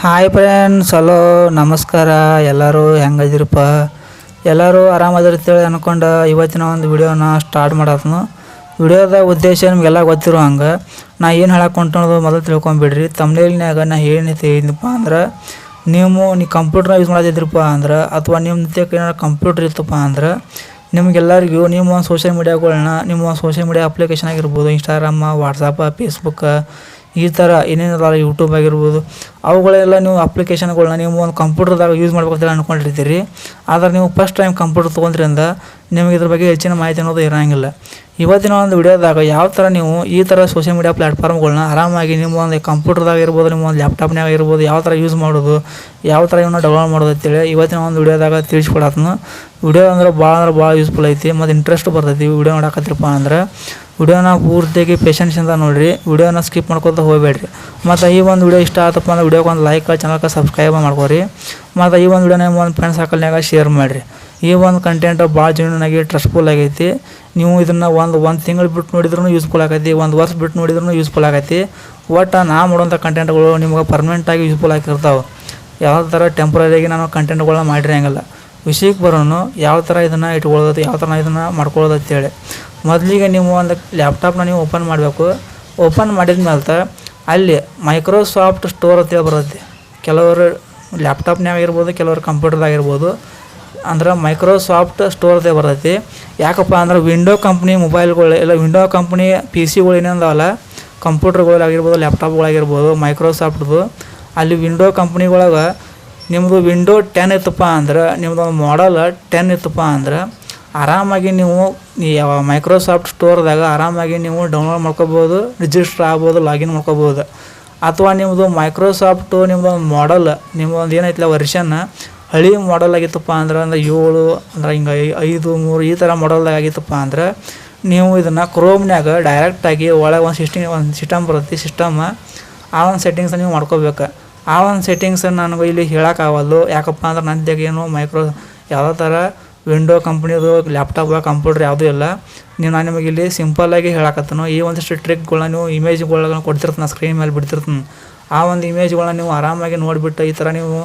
Hi friends, hello ನಮಸ್ಕಾರ. ಎಲ್ಲರೂ ಹೆಂಗದಿರಪ್ಪ? ಎಲ್ಲರೂ ಆರಾಮದಿರ್ತೇಳಿ ಅಂದ್ಕೊಂಡು ಇವತ್ತಿನ ಒಂದು ವಿಡಿಯೋನ ಸ್ಟಾರ್ಟ್ ಮಾಡತ್ನು. ವಿಡಿಯೋದ ಉದ್ದೇಶ ನಿಮಗೆಲ್ಲ ಗೊತ್ತಿರೋ ಹಂಗೆ ನಾ ಏನು ಹೇಳಕ್ಕೆ ಹೊಂಟೋದು ಮೊದಲು ತಿಳ್ಕೊಂಬಿಡ್ರಿ. ತಮ್ನೇಲಿನಾಗ ನಾ ಏನೈತೆ ಏನಪ್ಪ ಅಂದ್ರೆ, ನೀವು ಕಂಪ್ಯೂಟರ್ ಯೂಸ್ ಮಾಡೋದಿದ್ರಪ್ಪ ಅಂದ್ರೆ, ಅಥವಾ ನಿಮ್ಮ ನಿತ್ಯಕ್ಕೆ ಏನಾರು ಕಂಪ್ಯೂಟರ್ ಇತ್ತಪ್ಪ ಅಂದ್ರೆ, ನಿಮಗೆಲ್ಲರಿಗೂ ನಿಮ್ಮ ಒಂದು ಸೋಷಿಯಲ್ ಮೀಡಿಯಾಗಳನ್ನ, ನಿಮ್ಮ ಒಂದು ಸೋಷಿಯಲ್ ಮೀಡಿಯಾ ಅಪ್ಲಿಕೇಶನ್ ಆಗಿರ್ಬೋದು, ಇನ್ಸ್ಟಾಗ್ರಾಮ, ವಾಟ್ಸಪ್ಪ, ಫೇಸ್ಬುಕ್ಕ, ಈ ಥರ ಏನೇನದಾರ ಯೂಟ್ಯೂಬ್ ಆಗಿರ್ಬೋದು, ಅವುಗಳೆಲ್ಲ ನೀವು ಅಪ್ಲಿಕೇಶನ್ಗಳನ್ನ ನೀವು ಒಂದು ಕಂಪ್ಯೂಟರ್ದಾಗ ಯೂಸ್ ಮಾಡ್ಬೇಕಂತ ಅಂದ್ಕೊಂಡಿರ್ತೀರಿ. ಆದರೆ ನೀವು ಫಸ್ಟ್ ಟೈಮ್ ಕಂಪ್ಯೂಟರ್ ತೊಗೊಂಡ್ರಿಂದ ನಿಮಗೆ ಇದ್ರ ಬಗ್ಗೆ ಹೆಚ್ಚಿನ ಮಾಹಿತಿ ಅನ್ನೋದು ಇರೋಂಗಿಲ್ಲ. ಇವತ್ತಿನ ಒಂದು ವಿಡಿಯೋದಾಗ ಯಾವ ಥರ ನೀವು ಈ ಥರ ಸೋಷಿಯಲ್ ಮೀಡಿಯಾ ಪ್ಲ್ಯಾಟ್ಫಾರ್ಮ್ಗಳನ್ನ ಆರಾಮಾಗಿ ನಿಮ್ಮ ಒಂದು ಕಂಪ್ಯೂಟರ್ದಾಗ ಇರ್ಬೋದು, ನಿಮ್ಮ ಒಂದು ಲ್ಯಾಪ್ಟಾಪ್ನಾಗ ಇರ್ಬೋದು, ಯಾವ ಥರ ಯೂಸ್ ಮಾಡೋದು, ಯಾವ ಥರ ಇವನ್ನ ಡೌನ್ಲೋಡ್ ಮಾಡೋದು ಅಂತೇಳಿ ಇವತ್ತಿನ ಒಂದು ವಿಡಿಯೋದಾಗ ತಿಳಿಸ್ಕೊಡತ್ನು. ವಿಡಿಯೋ ಭಾಳ ಯೂಸ್ಫುಲ್ ಐತಿ ಮತ್ತು ಇಂಟ್ರೆಸ್ಟ್ ಬರ್ತೈತಿ. ವಿಡಿಯೋ ನೋಡಕತ್ತಿರಪ್ಪ ಅಂದ್ರೆ ವಿಡಿಯೋನ ಪೂರ್ತಿಯಾಗಿ ಪೇಷನ್ಸಿಂದ ನೋಡಿರಿ, ವಿಡಿಯೋನ ಸ್ಕಿಪ್ ಮಾಡ್ಕೊತ ಹೋಗಬೇಡ್ರಿ. ಮತ್ತು ಈ ಒಂದು ವಿಡಿಯೋ ಇಷ್ಟ ಆತಪ್ಪ ಅಂದ್ರೆ ವಿಡಿಯೋಗೆ ಒಂದು ಲೈಕ್, ಚಾನಲ್ಗೆ ಸಬ್ಸ್ಕ್ರೈಬ್ ಮಾಡ್ಕೊರಿ. ಮತ್ತು ಈ ಒಂದು ವಿಡಿಯೋನ ನಿಮ್ಮ ಒಂದು ಫ್ರೆಂಡ್ಸ್ ಸರ್ಕಲ್ನಾಗ ಶೇರ್ ಮಾಡಿರಿ. ಈ ಒಂದು ಕಂಟೆಂಟ್ ಭಾಳ ಜೆನ್ಯೂನಾಗಿ ಟ್ರಸ್ಟ್ಫುಲ್ ಆಗೈತಿ. ನೀವು ಇದನ್ನು ಒಂದು ತಿಂಗಳು ಬಿಟ್ಟು ನೋಡಿದ್ರೂ ಯೂಸ್ಫುಲ್ ಆಗೈತಿ, ಒಂದು ವರ್ಷ ಬಿಟ್ಟು ನೋಡಿದ್ರೂ ಯೂಸ್ಫುಲ್ ಆಗೈತಿ. ಒಟ್ಟು ನಾ ಮಾಡೋಂಥ ಕಂಟೆಂಟ್ಗಳು ನಿಮ್ಗೆ ಪರ್ಮನೆಂಟಾಗಿ ಯೂಸ್ಫುಲ್ ಆಗಿರ್ತಾವೆ. ಯಾವ ಥರ ಟೆಂಪ್ರರಿಯಾಗಿ ನಾನು ಕಂಟೆಂಟ್ಗಳನ್ನ ಮಾಡಿರಂಗಿಲ್ಲ. ವಿಷಯಕ್ಕೆ ಬರೋನು ಯಾವ ಥರ ಇದನ್ನು ಇಟ್ಕೊಳ್ಳೋದು, ಯಾವ ಥರ ಇದನ್ನು ಮಾಡ್ಕೊಳ್ಳೋದು ಅಂತೇಳಿ. ಮೊದಲಿಗೆ ನೀವು ಒಂದು ಲ್ಯಾಪ್ಟಾಪ್ನ ನೀವು ಓಪನ್ ಮಾಡಬೇಕು. ಓಪನ್ ಮಾಡಿದ ಮೇಲೆ ಅಲ್ಲಿ ಮೈಕ್ರೋಸಾಫ್ಟ್ ಸ್ಟೋರ್ ಅಂತೇಳಿ ಬರುತ್ತೆ. ಕೆಲವರು ಲ್ಯಾಪ್ಟಾಪ್ನಾಗ ಇರ್ಬೋದು, ಕೆಲವರು ಕಂಪ್ಯೂಟರ್ದಾಗಿರ್ಬೋದು. ಅಂದ್ರೆ ಮೈಕ್ರೋಸಾಫ್ಟ್ ಸ್ಟೋರ್ ಅಂತೇಳಿ ಬರ್ತೈತಿ. ಯಾಕಪ್ಪ ಅಂದ್ರೆ ವಿಂಡೋ ಕಂಪ್ನಿ ಮೊಬೈಲ್ಗಳು ಇಲ್ಲ, ವಿಂಡೋ ಕಂಪ್ನಿ PC ಏನೇನದಾವಲ್ಲ, ಕಂಪ್ಯೂಟರ್ಗಳಾಗಿರ್ಬೋದು, ಲ್ಯಾಪ್ಟಾಪ್ಗಳಾಗಿರ್ಬೋದು ಮೈಕ್ರೋಸಾಫ್ಟ್ದು, ಅಲ್ಲಿ ವಿಂಡೋ ಕಂಪ್ನಿಗಳಾಗ ನಿಮ್ಮದು ವಿಂಡೋ 10 ಇತ್ತಪ್ಪ ಅಂದ್ರೆ, ನಿಮ್ಮದು ಒಂದು ಮಾಡಲ್ 10 ಇತ್ತಪ್ಪ ಅಂದ್ರೆ ಆರಾಮಾಗಿ ನೀವು ಮೈಕ್ರೋಸಾಫ್ಟ್ ಸ್ಟೋರ್ದಾಗ ಆರಾಮಾಗಿ ನೀವು ಡೌನ್ಲೋಡ್ ಮಾಡ್ಕೋಬೋದು, ರಿಜಿಸ್ಟರ್ ಆಗ್ಬೋದು, ಲಾಗಿನ್ ಮಾಡ್ಕೋಬೋದು. ಅಥವಾ ನಿಮ್ಮದು ಮೈಕ್ರೋಸಾಫ್ಟು ನಿಮ್ಮದು ಒಂದು ಮಾಡಲ್, ನಿಮ್ಮೊಂದು ಏನೈತಿಲ್ಲ ವರ್ಷನ್ ಹಳಿ ಮಾಡಲ್ ಆಗಿತ್ತಪ್ಪ ಅಂದ್ರೆ 7 ಅಂದ್ರೆ ಹಿಂಗೆ 5, 3 ಈ ಥರ ಮಾಡಲ್ದಾಗ ಆಗಿತ್ತಪ್ಪ ಅಂದ್ರೆ, ನೀವು ಇದನ್ನು ಕ್ರೋಮ್ನಾಗ ಡೈರೆಕ್ಟಾಗಿ ಒಳಗೆ ಒಂದು ಸಿಸ್ಟಮ್ ಬರುತ್ತೆ. ಆ ಒಂದು ಸೆಟ್ಟಿಂಗ್ಸನ್ನು ನೀವು ಮಾಡ್ಕೋಬೇಕು. ಆ ಒಂದು ಸೆಟ್ಟಿಂಗ್ಸನ್ನು ನನಗೆ ಇಲ್ಲಿ ಹೇಳೋಕ್ಕಾಗಲ್ದು. ಯಾಕಪ್ಪ ಅಂದ್ರೆ ನನ್ನದಾಗ ಏನು ಯಾವುದೋ ಥರ ವಿಂಡೋ ಕಂಪ್ನಿದು ಲ್ಯಾಪ್ಟಾಪ್ ಕಂಪ್ಯೂಟರ್ ಯಾವುದೂ ಇಲ್ಲ. ನಾನು ನಿಮಗೆ ಇಲ್ಲಿ ಸಿಂಪಲ್ಲಾಗಿ ಹೇಳಕತ್ತನು. ಈ ಒಂದಿಷ್ಟು ಟ್ರಿಕ್ಗಳನ್ನ ನೀವು ಇಮೇಜ್ಗಳನ್ನ ಕೊಡ್ತಿರ್ತೀನಿ, ಸ್ಕ್ರೀನ್ ಮೇಲೆ ಬಿಡ್ತಿರ್ತೀನಿ. ಆ ಒಂದು ಇಮೇಜ್ಗಳನ್ನ ನೀವು ಆರಾಮಾಗಿ ನೋಡಿಬಿಟ್ಟು ಈ ಥರ ನೀವು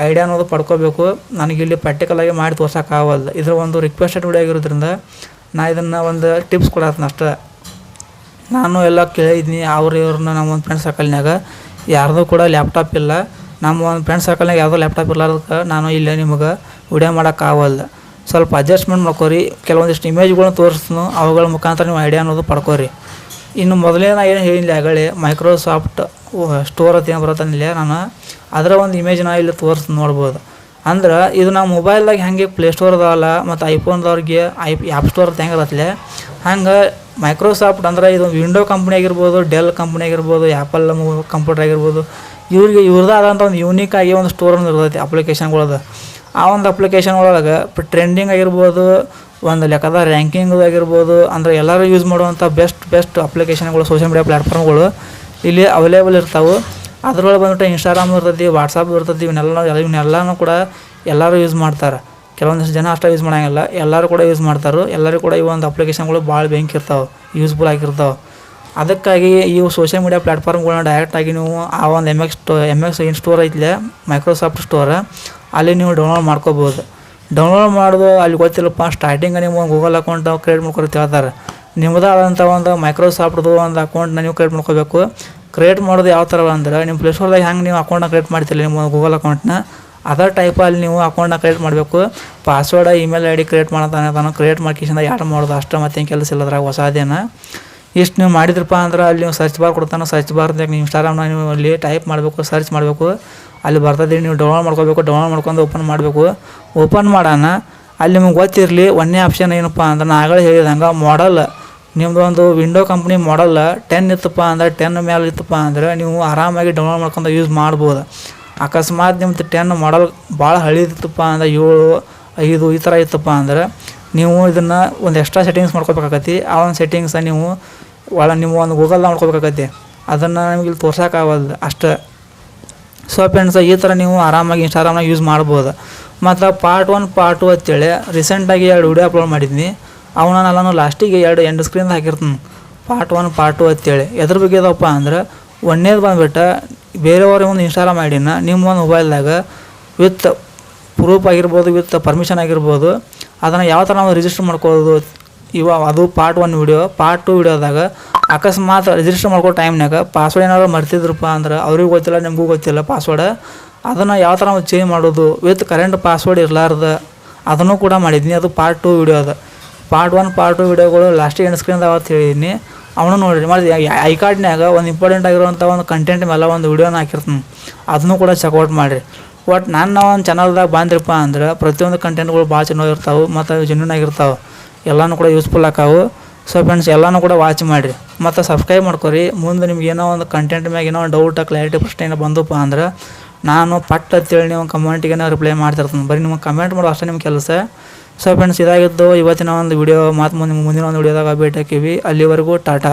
ಐಡಿಯಾ ಅನ್ನೋದು ಪಡ್ಕೋಬೇಕು. ನನಗಿಲ್ಲಿ ಪ್ರಾಕ್ಟಿಕಲಾಗಿ ಮಾಡಿ ತೋರ್ಸೋಕ್ಕಾಗಲ್ಲ. ಇದರ ಒಂದು ರಿಕ್ವೆಸ್ಟೆಡ್ ವಿಡಿಯೋ ಆಗಿರೋದ್ರಿಂದ ನಾ ಇದನ್ನು ಒಂದು ಟಿಪ್ಸ್ ಕೊಡತ್ತೀನಿ ಅಷ್ಟೇ. ನಾನು ಎಲ್ಲ ಕೇಳಿದ್ನಿ ಇವ್ರನ್ನ ನಮ್ಮ ಒಂದು ಫ್ರೆಂಡ್ ಸರ್ಕಲ್ನಾಗ ಯಾರ್ದು ಕೂಡ ಲ್ಯಾಪ್ಟಾಪ್ ಇಲ್ಲ. ನಮ್ಮ ಒಂದು ಫ್ರೆಂಡ್ ಸರ್ಕಲ್ನಾಗ ಯಾವುದೋ ಲ್ಯಾಪ್ಟಾಪ್ ಇರ್ಲಾರ್ದಕ್ಕೆ ನಾನು ಇಲ್ಲೇ ನಿಮಗೆ ವಿಡಿಯೋ ಮಾಡೋಕ್ಕಾಗಲ್ಲ. ಸ್ವಲ್ಪ ಅಡ್ಜಸ್ಟ್ಮೆಂಟ್ ಮಾಡ್ಕೊರಿ. ಕೆಲವೊಂದಿಷ್ಟು ಇಮೇಜ್ಗಳನ್ನ ತೋರಿಸ್ತೀನಿ, ಅವುಗಳ ಮುಖಾಂತರ ನೀವು ಐಡಿಯಾ ಅನ್ನೋದು ಪಡ್ಕೊರಿ. ಇನ್ನು ಮೊದಲೇ ನಾನು ಏನು ಹೇಳಿಲ್ಲ ಆಗಲೇ, ಮೈಕ್ರೋಸಾಫ್ಟ್ ಸ್ಟೋರ್ ಅಂತ ಏನು ಬರುತ್ತಾನಿಲ್ಲ, ನಾನು ಅದರ ಒಂದು ಇಮೇಜ್ನ ಇಲ್ಲಿ ತೋರಿಸ್ತೀನಿ, ನೋಡ್ಬೋದು. ಅಂದ್ರೆ ಇದು ನಾವು ಮೊಬೈಲ್ದಾಗ ಹೆಂಗೆ ಪ್ಲೇಸ್ಟೋರ್ ಅದಾವಲ್ಲ ಮತ್ತು ಐಫೋನ್ದವ್ರಿಗೆ ಆ್ಯಪ್ ಸ್ಟೋರ್ ಅಂತ ಹೆಂಗೆ ಇರತ್ತಲೆ, ಹಂಗೆ ಮೈಕ್ರೋಸಾಫ್ಟ್ ಅಂದ್ರೆ ಇದು ವಿಂಡೋ ಕಂಪ್ನಿ ಆಗಿರ್ಬೋದು, ಡೆಲ್ ಕಂಪ್ನಿ ಆಗಿರ್ಬೋದು, ಆ್ಯಪಲ್ ಕಂಪ್ಯೂಟರ್ ಆಗಿರ್ಬೋದು, ಇವ್ರದ್ದಾದಂಥ ಒಂದು ಯೂನಿಕ್ ಆಗಿ ಒಂದು ಸ್ಟೋರ್ ಒಂದು ಇರ್ತೈತಿ ಅಪ್ಲಿಕೇಶನ್ಗಳದು. ಆ ಒಂದು ಅಪ್ಲಿಕೇಶನ್ ಒಳಗೆ ಟ್ರೆಂಡಿಂಗ್ ಆಗಿರ್ಬೋದು, ಒಂದು ಲೆಕ್ಕದ ರ್ಯಾಂಕಿಂಗ್ ಆಗಿರ್ಬೋದು, ಅಂದರೆ ಎಲ್ಲರೂ ಯೂಸ್ ಮಾಡುವಂಥ ಬೆಸ್ಟ್ ಅಪ್ಲಿಕೇಶನ್ಗಳು, ಸೋಷಿಯಲ್ ಮೀಡಿಯಾ ಪ್ಲ್ಯಾಟ್ಫಾರ್ಮ್ಗಳು ಇಲ್ಲಿ ಅವೈಲೇಬಲ್ ಇರ್ತಾವೆ. ಅದ್ರೊಳಗೆ ಬಂದ್ಬಿಟ್ಟು ಇನ್ಸ್ಟಾಗ್ರಾಮ್ ಇರ್ತೈತಿ, ವಾಟ್ಸಪ್ ಇರ್ತೈತಿ. ಇವನ್ನೆಲ್ಲನೂ ಕೂಡ ಎಲ್ಲರೂ ಯೂಸ್ ಮಾಡ್ತಾರೆ. ಕೆಲವೊಂದಿಷ್ಟು ಜನ ಅಷ್ಟೇ ಯೂಸ್ ಮಾಡೋಂಗಿಲ್ಲ, ಎಲ್ಲರೂ ಕೂಡ ಯೂಸ್ ಮಾಡ್ತಾರೆ. ಎಲ್ಲರೂ ಕೂಡ ಈ ಒಂದು ಅಪ್ಲಿಕೇಶನ್ಗಳು ಭಾಳ ಬೆಂಕಿ ಇರ್ತಾವೆ, ಯೂಸ್ಫುಲ್ ಆಗಿರ್ತಾವೆ. ಅದಕ್ಕಾಗಿ ಈ ಸೋಷಿಯಲ್ ಮೀಡಿಯಾ ಪ್ಲ್ಯಾಟ್ಫಾರ್ಮ್ಗಳನ್ನ ಡೈರೆಕ್ಟಾಗಿ ನೀವು ಆ ಒಂದು MX ಏನು ಸ್ಟೋರ್ ಐತಿಲ್ಲ, ಮೈಕ್ರೋಸಾಫ್ಟ್ ಸ್ಟೋರ್, ಅಲ್ಲಿ ನೀವು ಡೌನ್ಲೋಡ್ ಮಾಡ್ಕೋಬೋದು. ಡೌನ್ಲೋಡ್ ಮಾಡೋದು ಅಲ್ಲಿ ಗೊತ್ತಿಲ್ಲಪ್ಪ, ಸ್ಟಾರ್ಟಿಂಗ್ ನೀವು ಗೂಗಲ್ ಅಕೌಂಟ್ ಕ್ರಿಯೇಟ್ ಮಾಡ್ಕೊತ ಹೇಳ್ತಾರೆ. ನಿಮ್ಮದಾದಂಥ ಒಂದು ಮೈಕ್ರೋಸಾಫ್ಟ್ದು ಒಂದು ಅಕೌಂಟ್ನ ನೀವು ಕ್ರಿಯೇಟ್ ಮಾಡ್ಕೋಬೇಕು. ಕ್ರಿಯೇಟ್ ಮಾಡೋದು ಯಾವ ಥರ ಅಂದ್ರೆ, ನಿಮ್ಮ ಪ್ಲೇಸ್ಟೋರ್ದಾಗ ಹೆಂಗೆ ನೀವು ಅಕೌಂಟ್ನ ಕ್ರಿಯೇಟ್ ಮಾಡ್ತಿಲ್ಲ ನಿಮ್ಮ ಗೂಗಲ್ ಅಕೌಂಟ್ನ, ಅದೇ ಟೈಪಲ್ಲಿ ನೀವು ಅಕೌಂಟ್ನ ಕ್ರಿಯೇಟ್ ಮಾಡಬೇಕು. ಪಾಸ್ವರ್ಡ್, ಇಮೇಲ್ ID ಕ್ರಿಯೇಟ್ ತಾನು ಕ್ರಿಯೇಟ್ ಮಾಡ್ಕಿಸಿಂದ ಯಾರು ಮಾಡೋದು ಅಷ್ಟೇ, ಮತ್ತೇನು ಕೆಲಸ ಇಲ್ಲದ್ರಾಗ ಹೊಸದೇನ. ಇಷ್ಟು ನೀವು ಮಾಡಿದ್ರಪ್ಪ ಅಂದ್ರೆ ಅಲ್ಲಿ ನೀವು ಸರ್ಚ್ ಬಾರ್ ಕೊಡ್ತಾನೆ. ಸರ್ಚ್ ಬಾರ್ದಾಗ ನೀವು ಇನ್ಸ್ಟಾಗ್ರಾಮ್ನ ನೀವು ಅಲ್ಲಿ ಟೈಪ್ ಮಾಡಬೇಕು, ಸರ್ಚ್ ಮಾಡಬೇಕು, ಅಲ್ಲಿ ಬರ್ತದೆ. ನೀವು ಡೌನ್ಲೋಡ್ ಮಾಡ್ಕೋಬೇಕು. ಡೌನ್ಲೋಡ್ ಮಾಡ್ಕೊಂಡು ಓಪನ್ ಮಾಡಬೇಕು. ಓಪನ್ ಮಾಡೋಣ ಅಲ್ಲಿ ನಿಮ್ಗೆ ಗೊತ್ತಿರಲಿ ಒಂದೇ ಆಪ್ಷನ್ ಏನಪ್ಪ ಅಂದ್ರೆ, ನಾನು ಆಗಲೇ ಹೇಳಿದಂಗೆ ಮಾಡಲ್ ನಿಮ್ಮದು ಒಂದು ವಿಂಡೋ ಕಂಪ್ನಿ ಮಾಡಲ್ 10 ಇತ್ತಪ್ಪ ಅಂದ್ರೆ, 10 ಮೇಲೆ ಇತ್ತಪ್ಪ ಅಂದ್ರೆ ನೀವು ಆರಾಮಾಗಿ ಡೌನ್ಲೋಡ್ ಮಾಡ್ಕೊಂಡು ಯೂಸ್ ಮಾಡ್ಬೋದು. ಅಕಸ್ಮಾತ್ ನಿಮ್ದು 10 ಮಾಡಲ್ ಭಾಳ ಹಳಿದಿತ್ತಪ್ಪ ಅಂದ್ರೆ 7, 5 ಈ ಥರ ಇತ್ತಪ್ಪ ಅಂದ್ರೆ ನೀವು ಇದನ್ನು ಒಂದು ಎಕ್ಸ್ಟ್ರಾ ಸೆಟ್ಟಿಂಗ್ಸ್ ಮಾಡ್ಕೋಬೇಕಾಗತ್ತೆ. ಆ ಒಂದು ಸೆಟ್ಟಿಂಗ್ಸ ನೀವು ನೀವು ಒಂದು ಗೂಗಲ್ದಾಗ ಮಾಡ್ಕೋಬೇಕಾಗತ್ತೆ. ಅದನ್ನು ನಿಮಗೆ ಇಲ್ಲಿ ತೋರ್ಸೋಕ್ಕಾಗಲ್ಲ ಅಷ್ಟೇ. ಸೊ ಫ್ರೆಂಡ್ಸ್, ಈ ಥರ ನೀವು ಆರಾಮಾಗಿ ಇನ್ಸ್ಟಾಗ್ರಾಮ್ನಾಗ ಯೂಸ್ ಮಾಡ್ಬೋದು. ಮತ್ತು ಪಾರ್ಟ್ 1 ಪಾರ್ಟ್ 2 ಅಂತೇಳಿ ರೀಸೆಂಟಾಗಿ 2 ವಿಡಿಯೋ ಅಪ್ಲೋಡ್ ಮಾಡಿದ್ನಿ. ಅವನ್ನೆಲ್ಲನೂ ಲಾಸ್ಟಿಗೆ 2 ಎಂಡ್ ಸ್ಕ್ರೀನ್ ಹಾಕಿರ್ತೀನಿ. ಪಾರ್ಟ್ 1 ಪಾರ್ಟ್ 2 ಅಂತೇಳಿ ಎದ್ರ ಬಗ್ಗೆ ಇದಪ್ಪ ಅಂದ್ರೆ, ಒಂದೇದು ಬಂದುಬಿಟ್ಟು ಬೇರೆಯವ್ರಿಗೆ ಒಂದು ಇನ್ಸ್ಟಾಲ್ ಮಾಡಿನ ನಿಮ್ಮ ಒಂದು ಮೊಬೈಲ್ದಾಗ ವಿತ್ ಪ್ರೂಫ್ ಆಗಿರ್ಬೋದು, ವಿತ್ ಪರ್ಮಿಷನ್ ಆಗಿರ್ಬೋದು, ಅದನ್ನು ಯಾವ ಥರ ನಾವು ರಿಜಿಸ್ಟರ್ ಮಾಡ್ಕೊಳ್ಳೋದು ಅದು ಪಾರ್ಟ್ 1 ವಿಡಿಯೋ. ಪಾರ್ಟ್ 2 ವಿಡಿಯೋದಾಗ ಅಕಸ್ಮಾತ್ ರಿಜಿಸ್ಟರ್ ಮಾಡ್ಕೋ ಟೈಮ್ನಾಗ ಪಾಸ್ವರ್ಡ್ ಏನಾದ್ರು ಮರ್ತಿದ್ರಪ್ಪ ಅಂದ್ರೆ ಅವ್ರಿಗೂ ಗೊತ್ತಿಲ್ಲ, ನಿಮಗೂ ಗೊತ್ತಿಲ್ಲ ಪಾಸ್ವರ್ಡ್, ಅದನ್ನು ಯಾವ ಥರ ನಾವು ಚೇಂಜ್ ಮಾಡೋದು ವಿತ್ ಕರೆಂಟ್ ಪಾಸ್ವರ್ಡ್ ಇರಲಾರ್ದ ಅದನ್ನು ಕೂಡ ಮಾಡಿದ್ದೀನಿ. ಅದು ಪಾರ್ಟ್ 2 ವಿಡಿಯೋ ಅದ. ಪಾರ್ಟ್ 1 ಪಾರ್ಟ್ 2 ವಿಡಿಯೋಗಳು ಲಾಸ್ಟಿಗೆ ಎಂಡ್ ಸ್ಕ್ರೀನ್ದಾಗ ಅವತ್ತು ಹೇಳಿದ್ದೀನಿ, ಅವನು ನೋಡಿರಿ. ಮತ್ತು ಐ ಕಾರ್ಡ್ನಾಗ ಒಂದು ಇಂಪಾರ್ಟೆಂಟ್ ಆಗಿರುವಂಥ ಒಂದು ಕಂಟೆಂಟ್ ಮೇಲೆ ಒಂದು ವಿಡಿಯೋನ ಹಾಕಿರ್ತೀನಿ, ಅದನ್ನು ಕೂಡ ಚೆಕ್ಔಟ್ ಮಾಡಿರಿ. ಒಟ್ಟು ನನ್ನ ಒಂದು ಚಾನಲ್ದಾಗ ಬಂದ್ರಪ್ಪ ಅಂದ್ರೆ ಪ್ರತಿಯೊಂದು ಕಂಟೆಂಟ್ಗಳು ಭಾಳ ಚೆನ್ನಾಗಿರ್ತಾವೆ ಮತ್ತು ಜೆನ್ಯೂನ್ ಆಗಿರ್ತಾವೆ, ಎಲ್ಲನೂ ಕೂಡ ಯೂಸ್ಫುಲ್ ಆಕಾವು. ಸೊ ಫ್ರೆಂಡ್ಸ್, ಎಲ್ಲನೂ ಕೂಡ ವಾಚ್ ಮಾಡಿರಿ ಮತ್ತು ಸಬ್ಸ್ಕ್ರೈಬ್ ಮಾಡ್ಕೊರಿ. ಮುಂದೆ ನಿಮ್ಗೆ ಏನೋ ಒಂದು ಕಂಟೆಂಟ್ ಮ್ಯಾಗ ಏನೋ ಒಂದು ಡೌಟ್ ಕ್ಲಾರಿಟಿ ಪ್ರಶ್ನೆ ಏನೋ ಬಂದಪ್ಪ ಅಂದ್ರೆ ನಾನು ಪಟ್ ಅಂತೇಳಿ ನೀವು ಕಮೆಂಟಿಗೆ ರಿಪ್ಲೈ ಮಾಡ್ತಿರ್ತೀನಿ. ಬರೀ ನಿಮ್ಗೆ ಕಮೆಂಟ್ ಮಾಡೋ ಅಷ್ಟೇ ನಿಮ್ಮ ಕೆಲಸ. ಸೊ ಫ್ರೆಂಡ್ಸ್, ಇದಾಗಿದ್ದು ಇವತ್ತಿನ ಒಂದು ವಿಡಿಯೋ. ಮತ್ತು ಮುಂದಿನ ಒಂದು ವಿಡಿಯೋದಾಗ ಭೇಟಿ ಹಾಕೀವಿ. ಅಲ್ಲಿವರೆಗೂ ಟಾಟಾ.